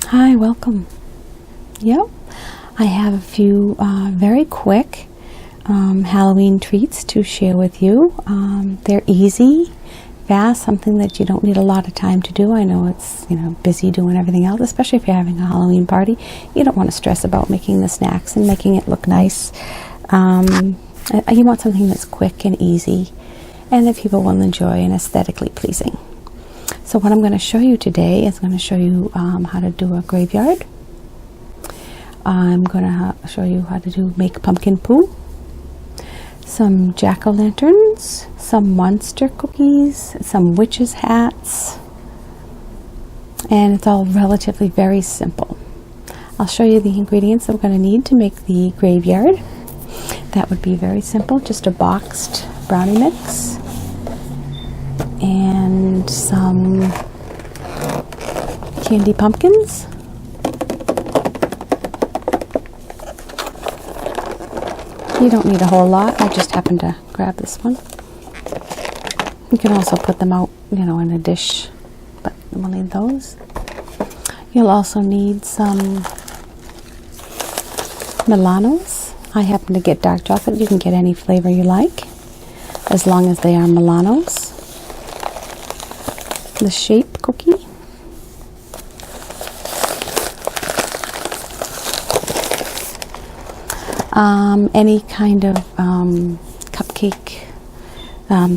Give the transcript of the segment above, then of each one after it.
Hi, welcome. Yep, I have a few very quick Halloween treats to share with you. They're easy, fast, something that you don't need a lot of time to do. I know it's busy doing everything else, especially if you're having a Halloween party. You don't want to stress about making the snacks and making it look nice. You want something that's quick and easy and that people will enjoy and aesthetically pleasing. So what I'm going to show you today is going to show you how to do a graveyard. I'm going to show you how to make pumpkin poo, some jack-o'-lanterns, some monster cookies, some witches' hats, and it's all relatively very simple. I'll show you the ingredients that we're going to need to make the graveyard. That would be very simple, just a boxed brownie mix and some candy pumpkins. You don't need a whole lot. I just happened to grab this one. You can also put them out, in a dish, but we'll need those. You'll also need some Milanos. I happen to get dark chocolate. You can get any flavor you like, as long as they are Milanos. The shape cookie. Any kind of cupcake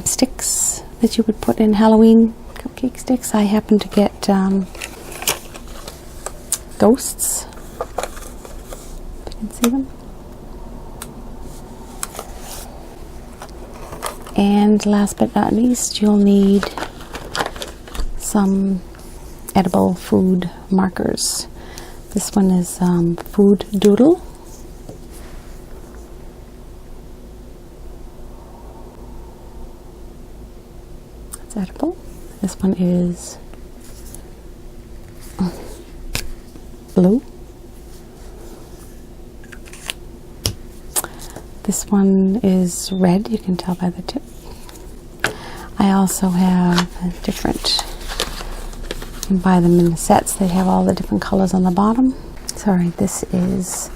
sticks that you would put in Halloween cupcake sticks. I happen to get ghosts. If you can see them. And last but not least, you'll need some edible food markers. This one is Food Doodle. It's edible. This one is blue. This one is red, you can tell by the tip. I also have different, you can buy them in sets. They have all the different colors on the bottom. Sorry, this is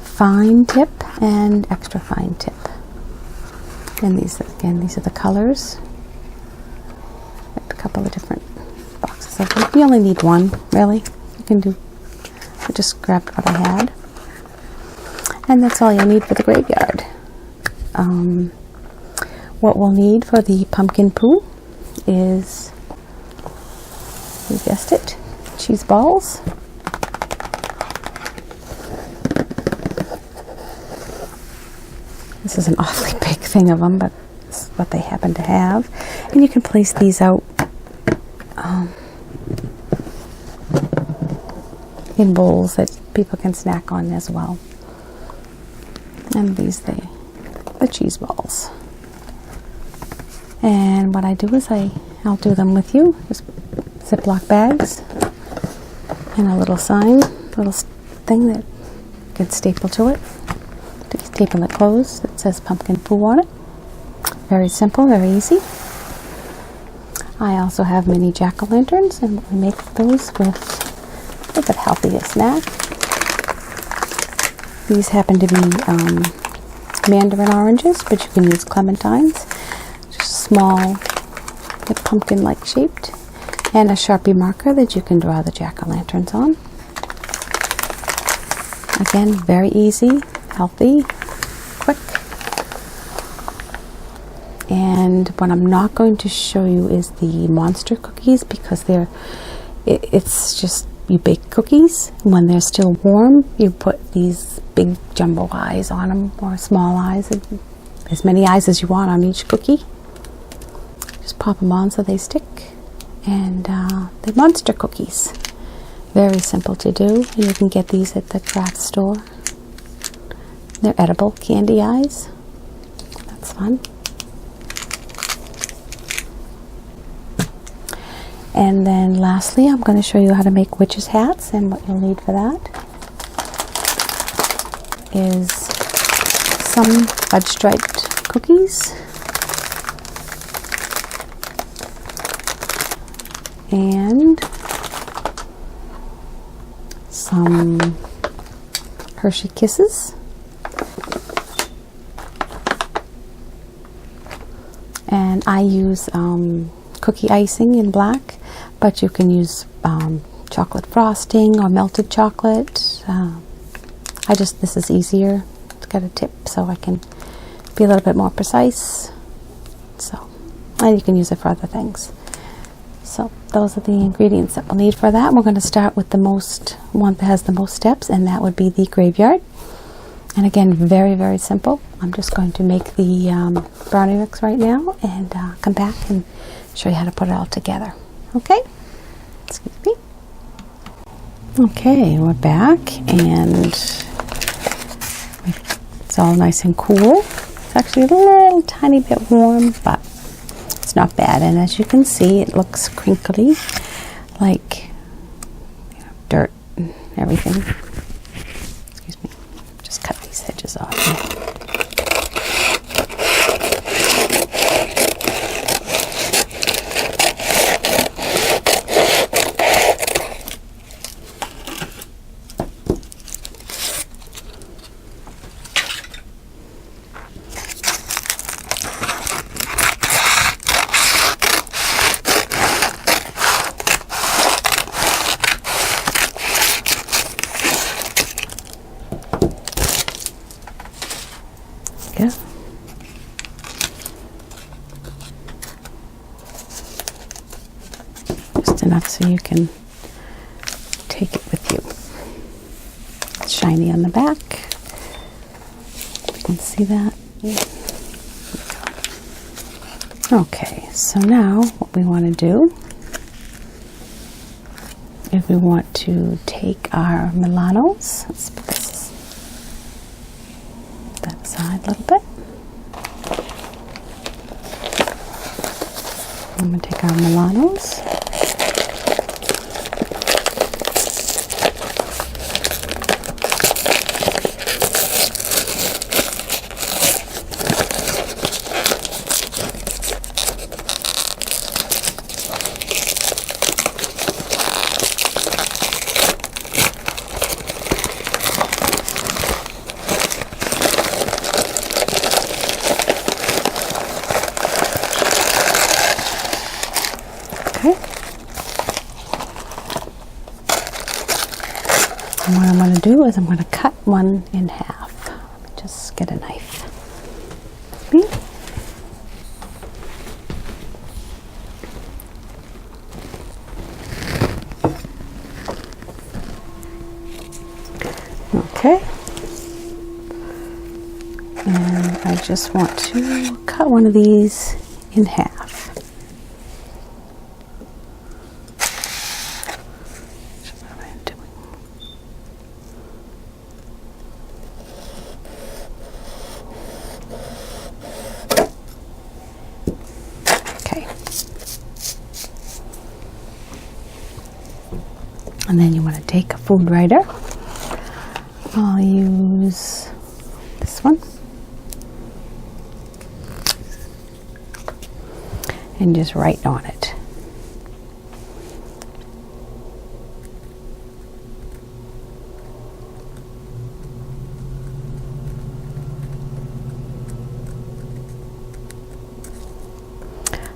fine tip and extra fine tip. And these are the colors. A couple of different boxes of them. You only need one, really. You can do, I just grabbed what I had. And that's all you'll need for the graveyard. What we'll need for the pumpkin poo is, you guessed it, cheese balls. This is an awfully big thing of them, but it's what they happen to have. And you can place these out in bowls that people can snack on as well. And these, the cheese balls. And what I do is I'll do them with you. Just Ziploc bags and a little sign, little thing that you can staple to it. Staple it closed. It says pumpkin poo on it. Very simple, very easy. I also have mini jack-o'-lanterns, and we make those with a healthier snack. These happen to be mandarin oranges, but you can use clementines. Just small, pumpkin-like shaped. And a Sharpie marker that you can draw the jack-o'-lanterns on. Again, very easy, healthy, quick. And what I'm not going to show you is the monster cookies, because it's just, you bake cookies. When they're still warm, you put these big jumbo eyes on them, or small eyes, as many eyes as you want on each cookie. Just pop them on so they stick. And they're monster cookies. Very simple to do. You can get these at the craft store. They're edible candy eyes. That's fun. And then lastly, I'm going to show you how to make witches' hats, and what you'll need for that is some fudge striped cookies, and some Hershey Kisses. And I use cookie icing in black, but you can use chocolate frosting or melted chocolate. This is easier to get a tip so I can be a little bit more precise. So, and you can use it for other things. So those are the ingredients that we'll need for that. We're going to start with the one that has the most steps, and that would be the graveyard. And again, very, very simple. I'm just going to make the brownie mix right now and come back and show you how to put it all together. Okay? Excuse me. Okay, we're back, and it's all nice and cool. It's actually a little tiny bit warm, but it's not bad. And as you can see, it looks crinkly, like dirt and everything. Excuse me. Just cut these edges off here. Yeah. Just enough so you can take it with you. It's shiny on the back. You can see that. Okay, so now what we want to do is we want to take our Milanos. Let's put this that aside a little bit. I'm going to take our Milanos. Okay. And what I'm going to do is I'm going to cut one in half. Let me just get a knife. Okay. And I just want to cut one of these in half. And then you want to take a food writer. I'll use this one. And just write on it.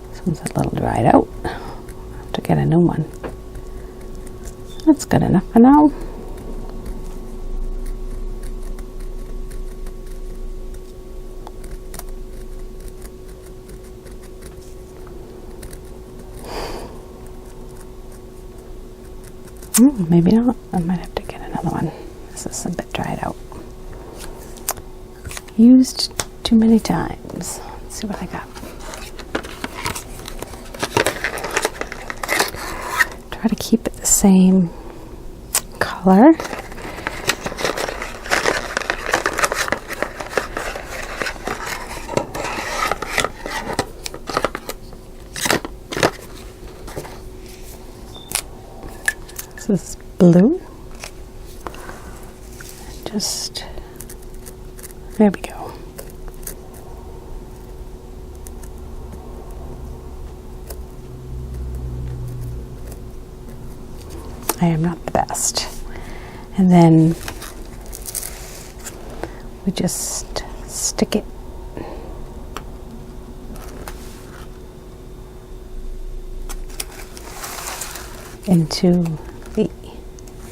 This one's a little dried out. I'll have to get a new one. That's good enough for now. Maybe not. I might have to get another one. This is a bit dried out. Used too many times. Let's see what I got. Try to keep it the same color. This is blue. Just, there we go. I am not the best. And then we just stick it into the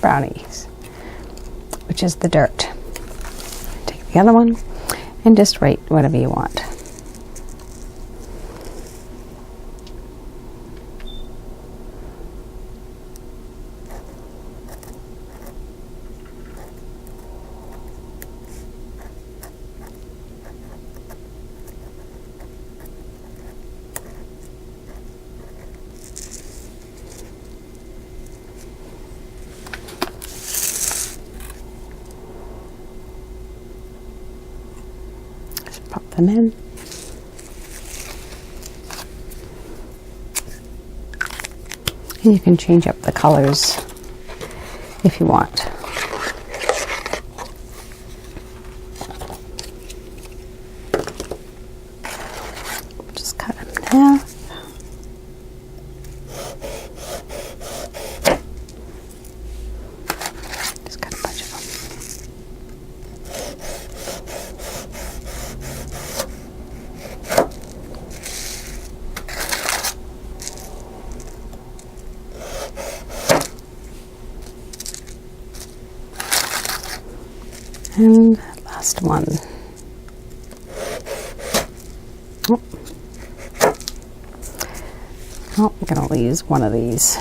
brownies, which is the dirt. Take the other one and just write whatever you want. Pop them in. And you can change up the colors if you want. Just cut them in half. Just cut a bunch of them. And last one. Oh, I'm going to use one of these.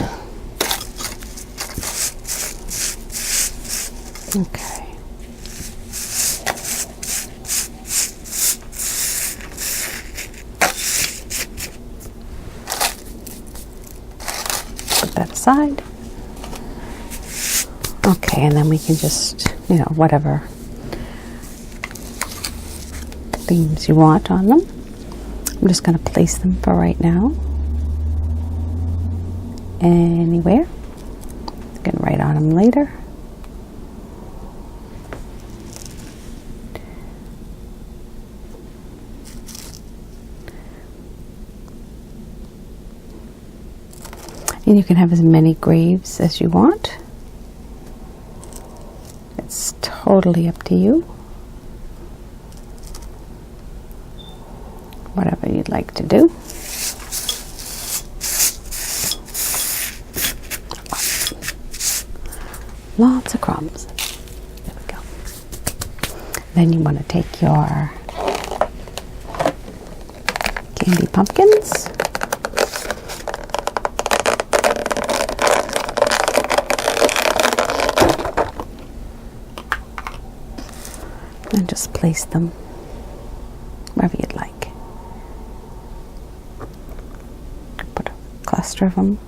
Okay. Put that aside. Okay, and then we can just, whatever themes you want on them. I'm just going to place them for right now. Anywhere. You can write on them later. And you can have as many graves as you want. It's totally up to you. Whatever you'd like to do. Lots of crumbs. There we go. Then you want to take your candy pumpkins. And just place them wherever you'd like. Put a cluster of them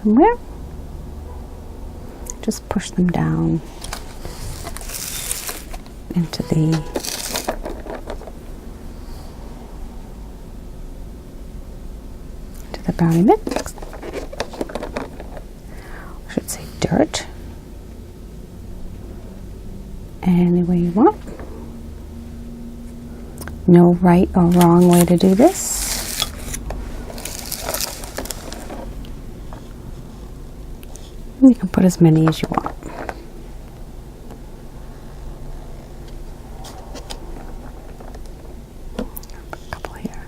somewhere. Just push them down into the brownie mix. I should say dirt. Any way you want. No right or wrong way to do this. And you can put as many as you want. Put a couple here.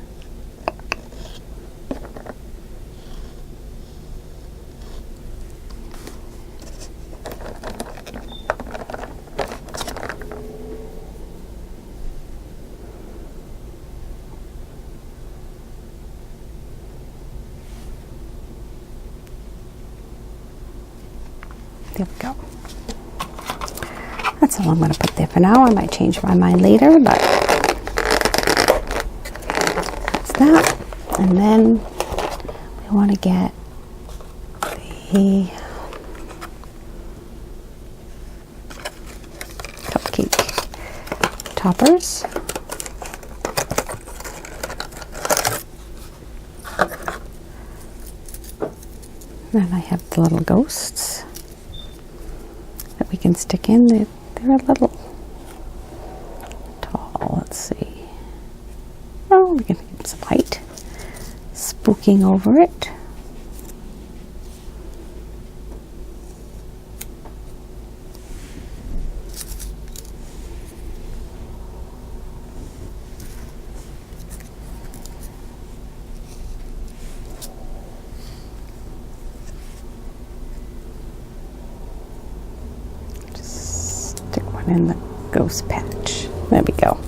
There we go. That's all I'm going to put there for now. I might change my mind later, but that's that. And then we want to get the cupcake toppers. Then I have the little ghosts that we can stick in. They're a little tall. Let's see. Oh, we can get some white spooking over it. down in the ghost patch. There we go.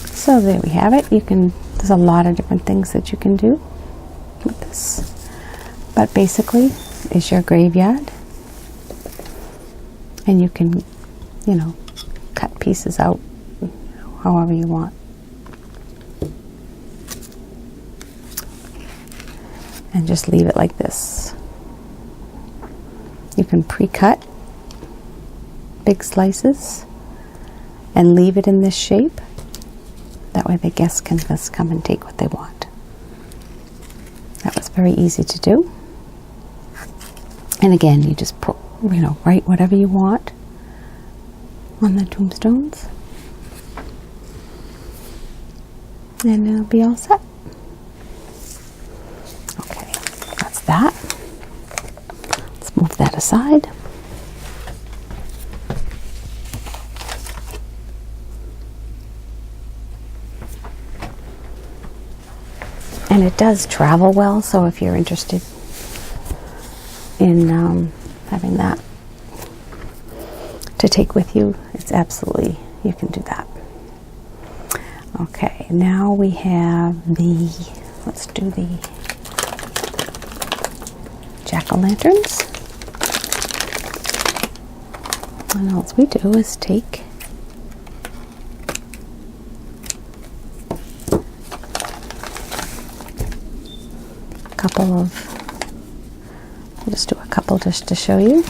So there we have it. There's a lot of different things that you can do with this. But basically, it's your graveyard. And you can, cut pieces out however you want. And just leave it like this. You can pre-cut big slices and leave it in this shape. That way the guests can just come and take what they want. That was very easy to do. And again, you just put, write whatever you want on the tombstones. And it'll be all set. Okay, that's that. Let's move that aside. And it does travel well, so if you're interested in having that to take with you, it's absolutely, you can do that. Okay, now we have let's do the jack-o'-lanterns. And all we do is take I'll just do a couple just to show you.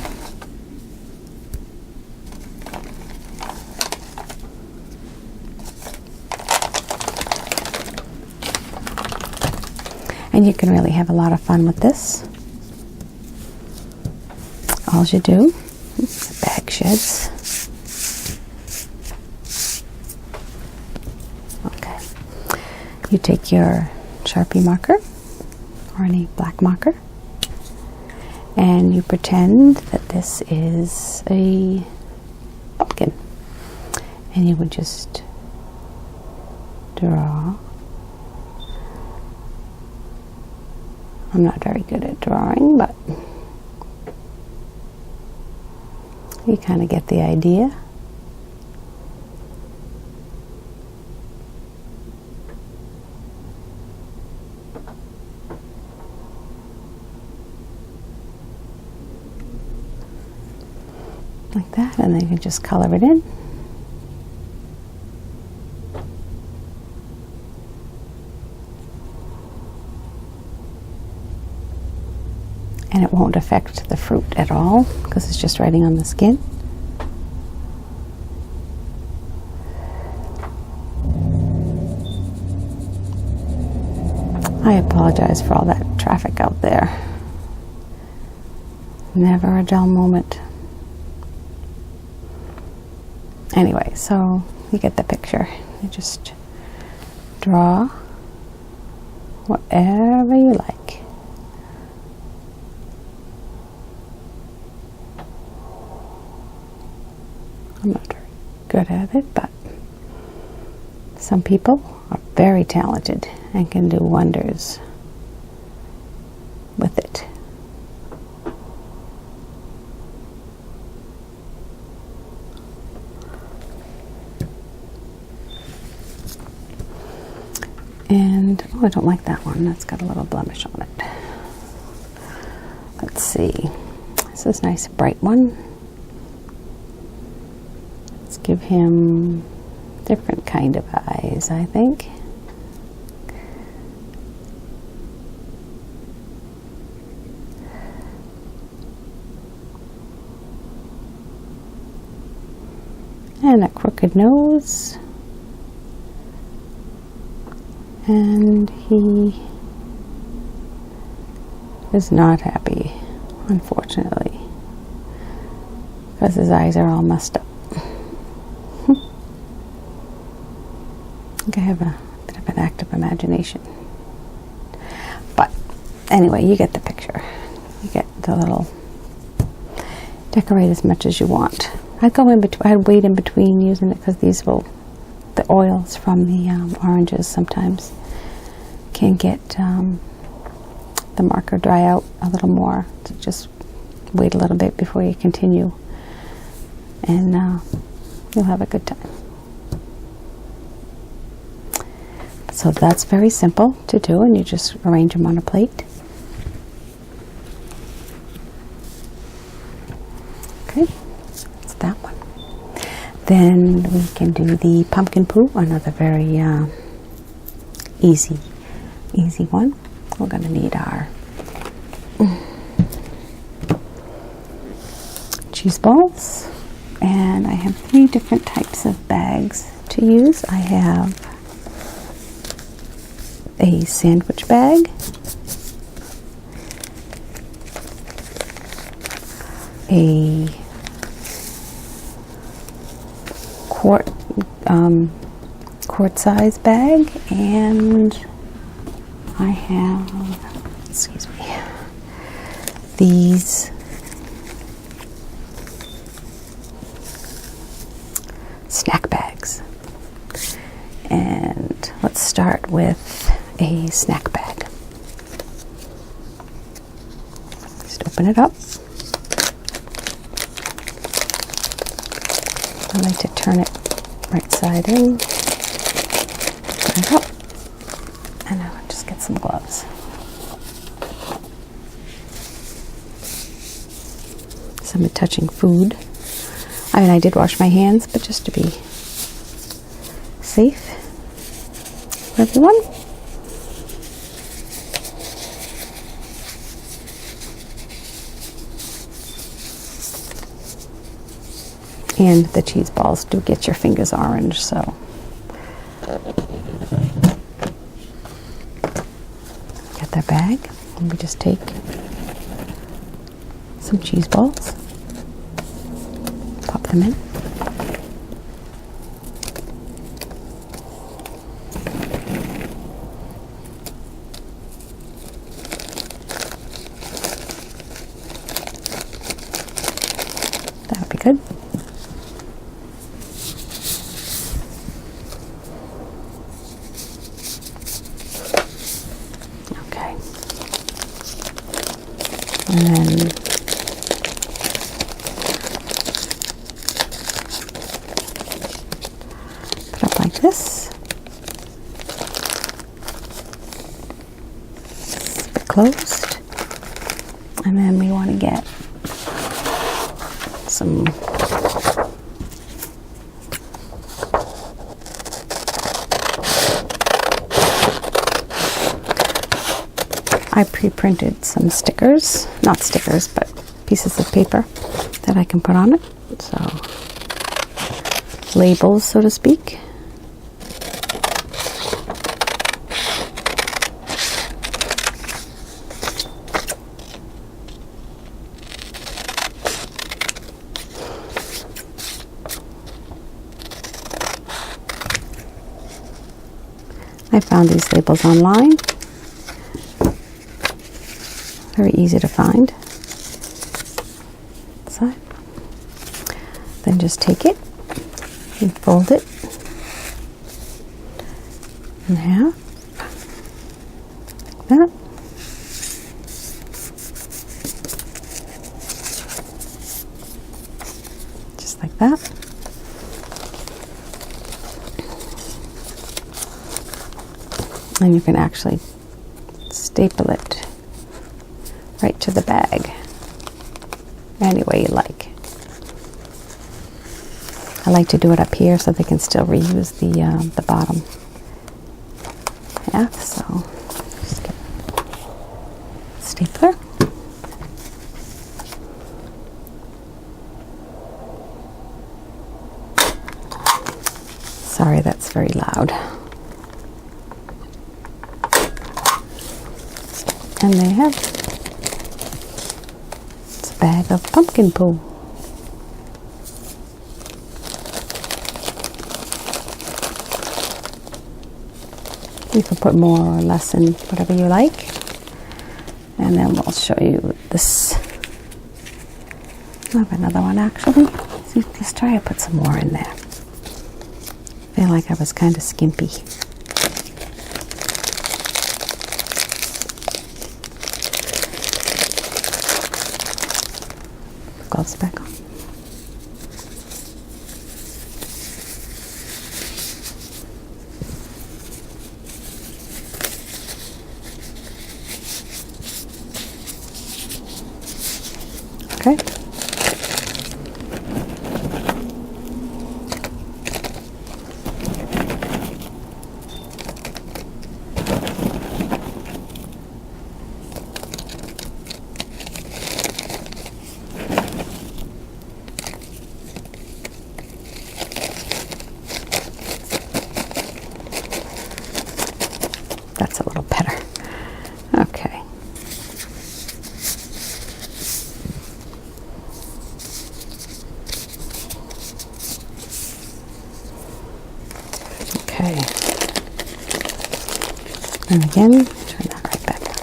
And you can really have a lot of fun with this. All you do, the bag sheds. Okay. You take your Sharpie marker or any black marker, and you pretend that this is a pumpkin, and you would just draw. I'm not very good at drawing, but you kind of get the idea. Like that, and then you can just color it in. And it won't affect the fruit at all because it's just writing on the skin. I apologize for all that traffic out there. Never a dull moment. Anyway, so you get the picture. You just draw whatever you like. I'm not very good at it, but some people are very talented and can do wonders with it. And, I don't like that one. That's got a little blemish on it. Let's see. This is a nice bright one. Let's give him different kind of eyes, I think. And a crooked nose. And he is not happy, unfortunately, because his eyes are all messed up. I think I have a bit of an active imagination. But anyway, you get the picture. You get the little, decorate as much as you want. I'd wait in between using it because these will, the oils from the oranges sometimes can get the marker dry out a little more. So just wait a little bit before you continue and you'll have a good time. So that's very simple to do, and you just arrange them on a plate. Okay, that's that one. Then we can do the pumpkin poo, another very easy one. We're going to need our cheese balls, and I have 3 different types of bags to use. I have a sandwich bag, a quart size bag, and I have, excuse me, these snack bags. And let's start with a snack bag. Just open it up. I like to turn it right side in, turn it up, and now I'll just get some gloves. So I'm touching food. I mean, I did wash my hands, but just to be safe for everyone. And the cheese balls do get your fingers orange, so get their bag, and we just take some cheese balls, pop them in. That would be good. And then put up like this. Keep it closed. And then we want to get some I pre-printed some stickers, not stickers, but pieces of paper that I can put on it. So, labels, so to speak. I found these labels online. Very easy to find. Side. Then just take it and fold it in half, like that. Just like that. And you can actually staple it right to the bag, any way you like. I like to do it up here so they can still reuse the bottom half. So just get a stapler. Sorry, that's very loud. And they have a bag of pumpkin poo. You can put more or less in whatever you like. And then we'll show you this. I have another one actually. So let's try to put some more in there. I feel like I was kind of skimpy. Gloves back on. Okay. That's a little better. Okay. Okay. And again, turn that right back up.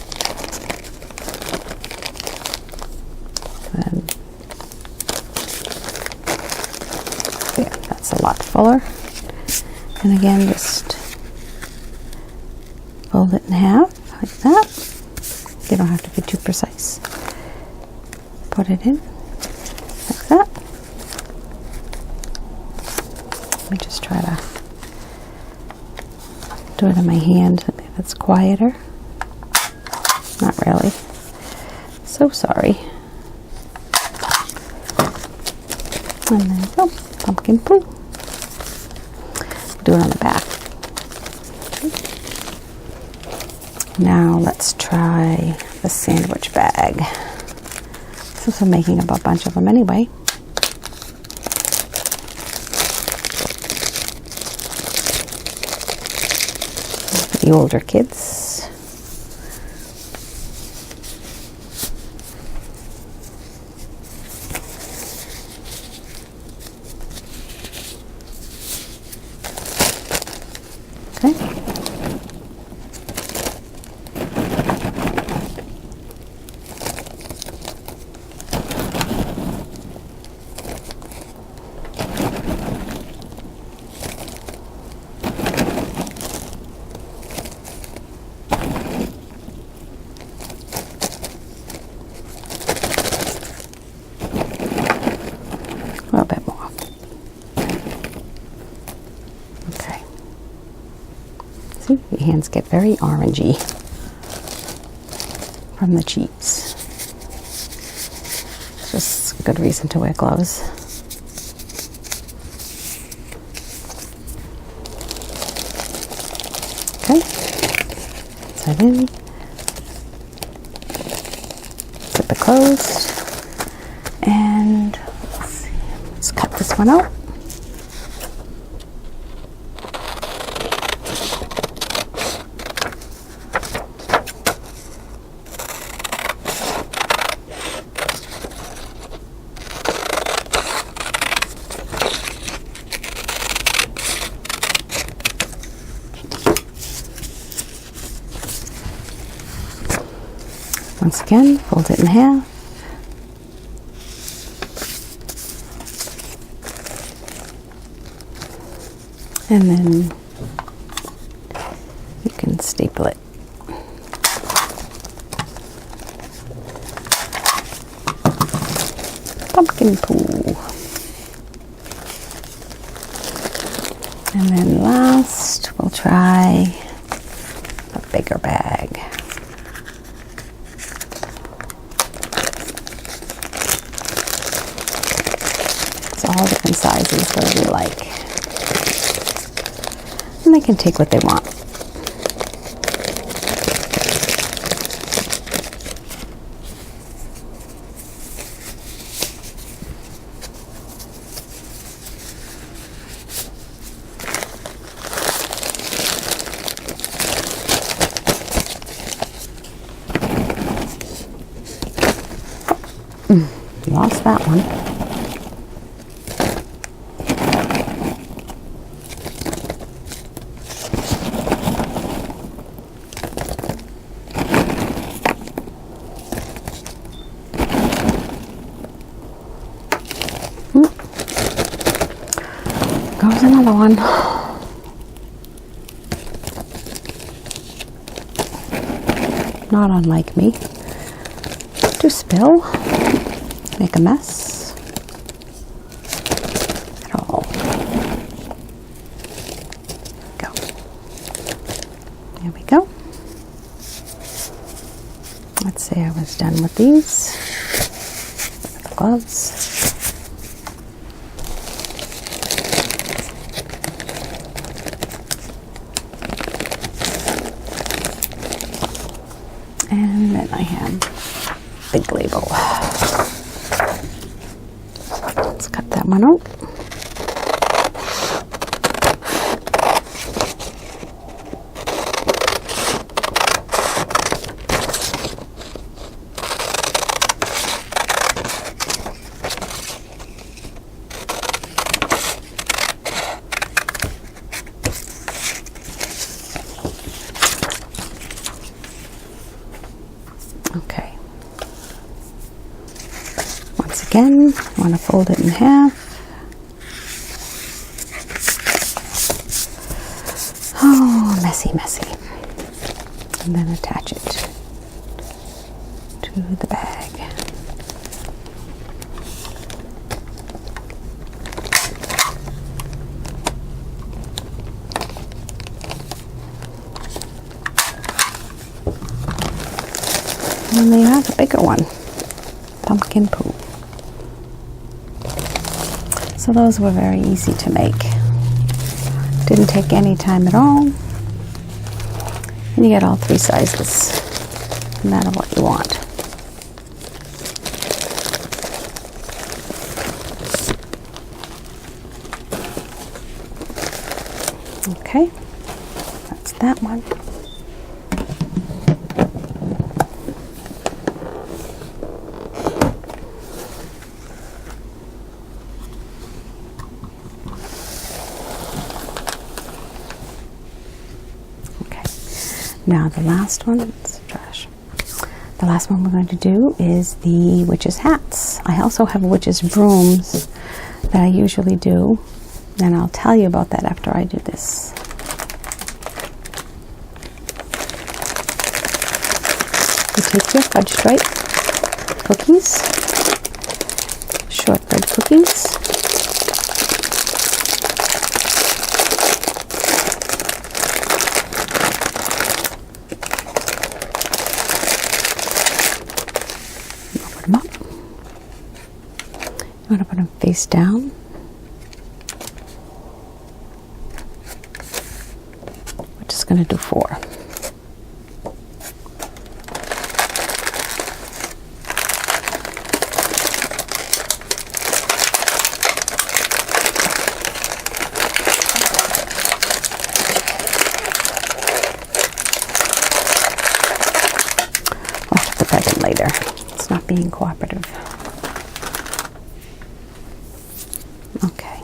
And yeah, that's a lot fuller. And again, just fold it in half like that. You don't have to be too precise. Put it in like that. Let me just try to do it in my hand if it's quieter. Not really. So sorry. And there you go. Pumpkin poo. Do it on the back. Now let's try the sandwich bag. Since I'm making up a bunch of them anyway. For the older kids. Okay. A little bit more. Okay. See, your hands get very orangey from the cheese. It's just a good reason to wear gloves. Okay. Set in. Zip it closed. And let's cut this one out. Once again, fold it in half. And then you can staple it. Pumpkin poo. And then last, we'll try a bigger bag. It's all different sizes, whatever you like. And they can take what they want. Lost that one. Goes another one. Not unlike me. To spill. Make a mess at all. Go. There we go. Let's say I was done with these. gloves. And then I have big label. Let's cut that one out. Okay. Once again, I want to fold it in half. Oh, messy, messy. And then attach it to the bag. And then you have a bigger one, pumpkin poo. So those were very easy to make. Didn't take any time at all. And you get all three sizes, no matter what you want. Okay, that's that one. Now the last one, it's trash. The last one we're going to do is the witches' hats. I also have witches' brooms that I usually do, and I'll tell you about that after I do this. You take your fudge stripe cookies, shortbread cookies, them up. You want to put them face down. We're just going to do 4. I'll have to put that in later. It's not being cooperative. Okay.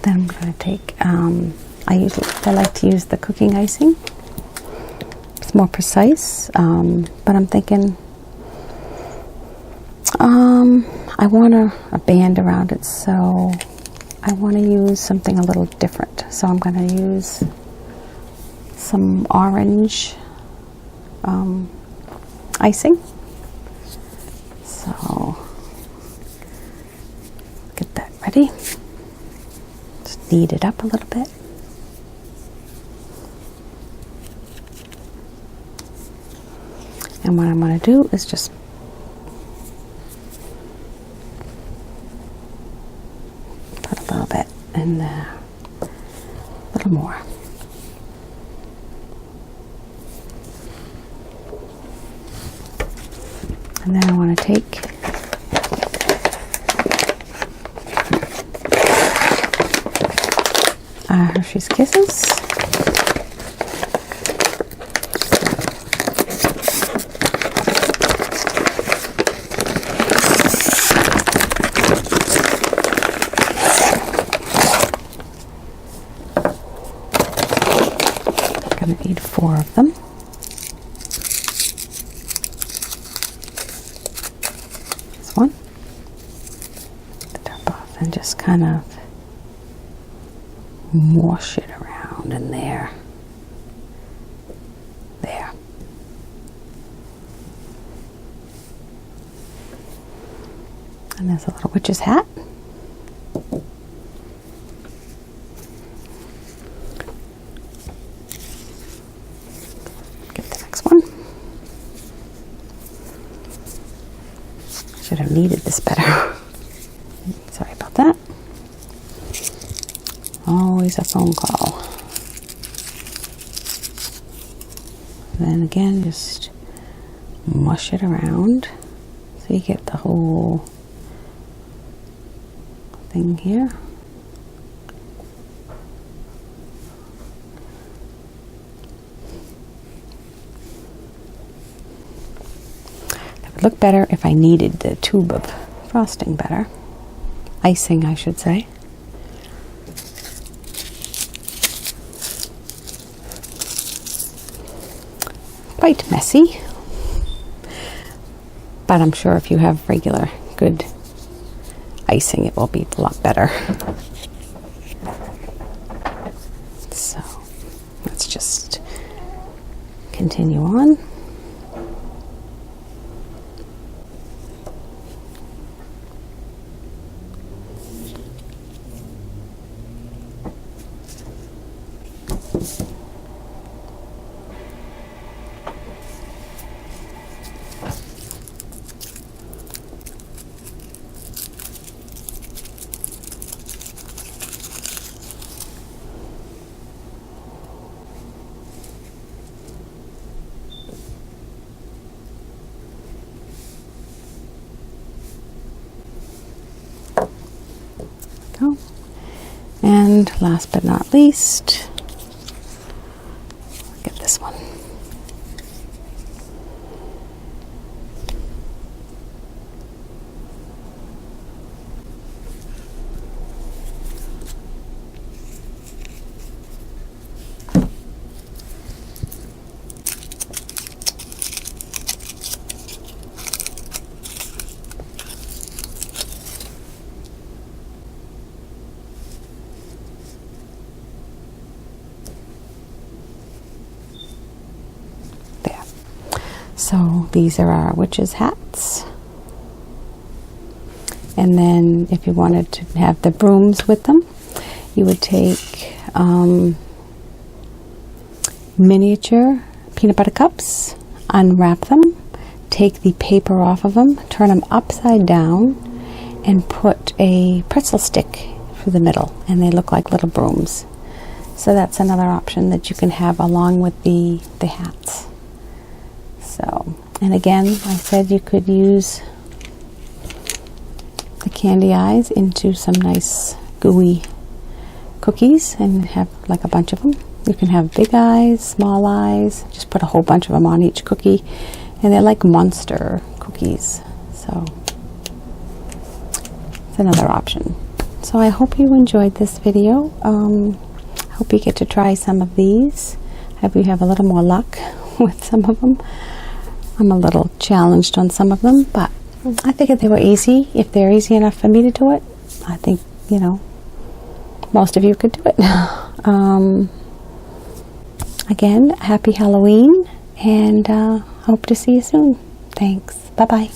Then I'm going to take, I like to use the cooking icing. It's more precise, but I'm thinking, I want a band around it, so I want to use something a little different. So I'm going to use some orange icing. So get that ready. Just knead it up a little bit. And what I'm going to do is just put a little bit and a little more. And then I want to take Hershey's Kisses. I'm going to need 4 of them. One, the top off, and just kind of wash it around in there. There. And there's a little witch's hat. Get the next one. Should have needed this better. Sorry about that. Always a phone call. Then again, just mush it around so you get the whole thing here. It would look better if I kneaded the tube of frosting better. Icing, I should say. Quite messy, but I'm sure if you have regular good icing it will be a lot better. So let's just continue on. And last but not least, get this one. So these are our witches' hats. And then if you wanted to have the brooms with them, you would take miniature peanut butter cups, unwrap them, take the paper off of them, turn them upside down, and put a pretzel stick through the middle, and they look like little brooms. So that's another option that you can have along with the hats. So, and again, I said you could use the candy eyes into some nice gooey cookies and have like a bunch of them. You can have big eyes, small eyes, just put a whole bunch of them on each cookie, and they're like monster cookies. So it's another option. So I hope you enjoyed this video. I hope you get to try some of these. I hope you have a little more luck with some of them. I'm a little challenged on some of them, but I figured they were easy. If they're easy enough for me to do it, I think, you know, most of you could do it. Again, happy Halloween, and hope to see you soon. Thanks. Bye-bye.